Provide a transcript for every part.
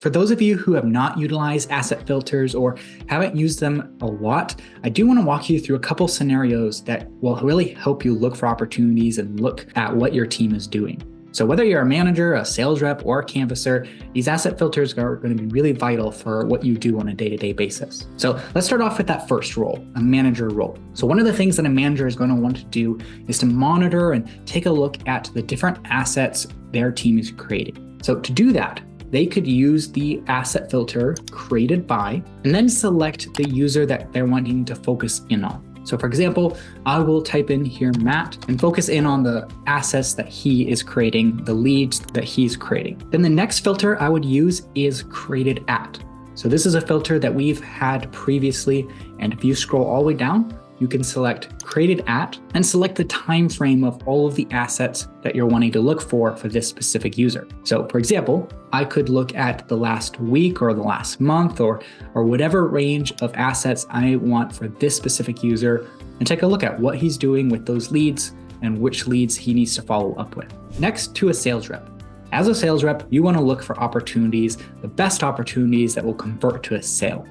For those of you who have not utilized asset filters or haven't used them a lot, I do want to walk you through a couple scenarios that will really help you look for opportunities and look at what your team is doing. So whether you're a manager, a sales rep, or a canvasser, these asset filters are going to be really vital for what you do on a day-to-day basis. So let's start off with that first role, a manager role. So one of the things that a manager is going to want to do is to monitor and take a look at the different assets their team is creating. So to do that, they could use the asset filter created by, and then select the user that they're wanting to focus in on. So for example, I will type in here Matt and focus in on the assets that he is creating, the leads that he's creating. Then the next filter I would use is created at. So this is a filter that we've had previously. And if you scroll all the way down, you can select created at and select the time frame of all of the assets that you're wanting to look for this specific user. So for example, I could look at the last week or the last month or whatever range of assets I want for this specific user and take a look at what he's doing with those leads and which leads he needs to follow up with. Next, to a sales rep. As a sales rep, you want to look for opportunities, the best opportunities that will convert to a sale.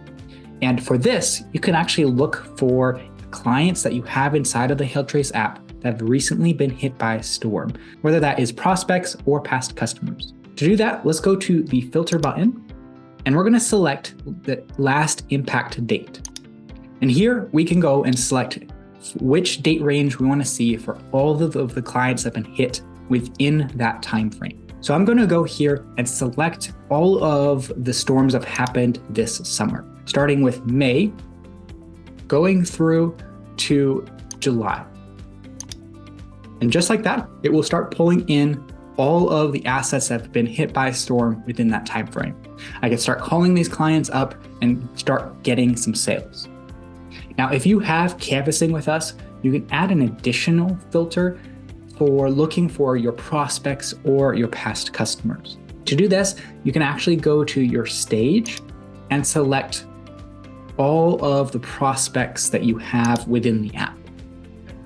And for this, you can actually look for clients that you have inside of the Hailtrace app that have recently been hit by a storm, whether that is prospects or past customers. To do that, let's go to the filter button and we're going to select the last impact date. And here we can go and select which date range we want to see for all of the clients that have been hit within that time frame. So I'm going to go here and select all of the storms that have happened this summer, starting with May, going through to July. And just like that, it will start pulling in all of the assets that have been hit by a storm within that time frame. I can start calling these clients up and start getting some sales. Now, if you have canvassing with us, you can add an additional filter for looking for your prospects or your past customers. To do this, you can actually go to your stage and select all of the prospects that you have within the app.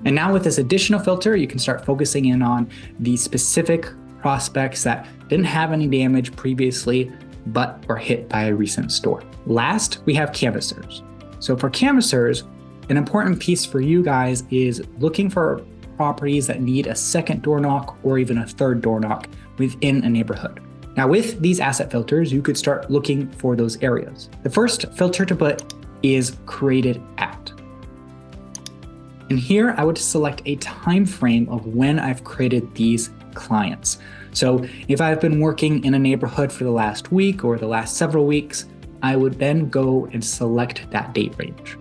And now with this additional filter, you can start focusing in on the specific prospects that didn't have any damage previously, but were hit by a recent storm. Last, we have canvassers. So for canvassers, an important piece for you guys is looking for properties that need a second door knock or even a third door knock within a neighborhood. Now with these asset filters, you could start looking for those areas. The first filter to put is created at. And here I would select a time frame of when I've created these clients. So if I've been working in a neighborhood for the last week or the last several weeks, I would then go and select that date range.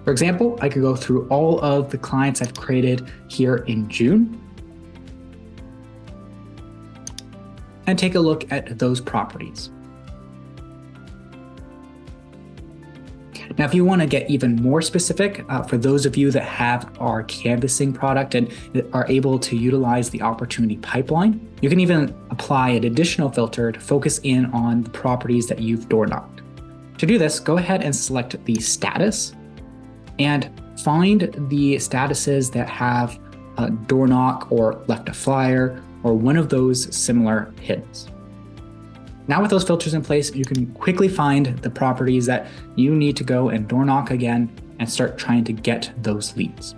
For example, I could go through all of the clients I've created here in June and take a look at those properties. Now, if you want to get even more specific, for those of you that have our canvassing product and are able to utilize the opportunity pipeline, you can even apply an additional filter to focus in on the properties that you've door knocked. To do this, go ahead and select the status and find the statuses that have a door knock or left a flyer or one of those similar hits. Now with those filters in place, you can quickly find the properties that you need to go and door knock again and start trying to get those leads.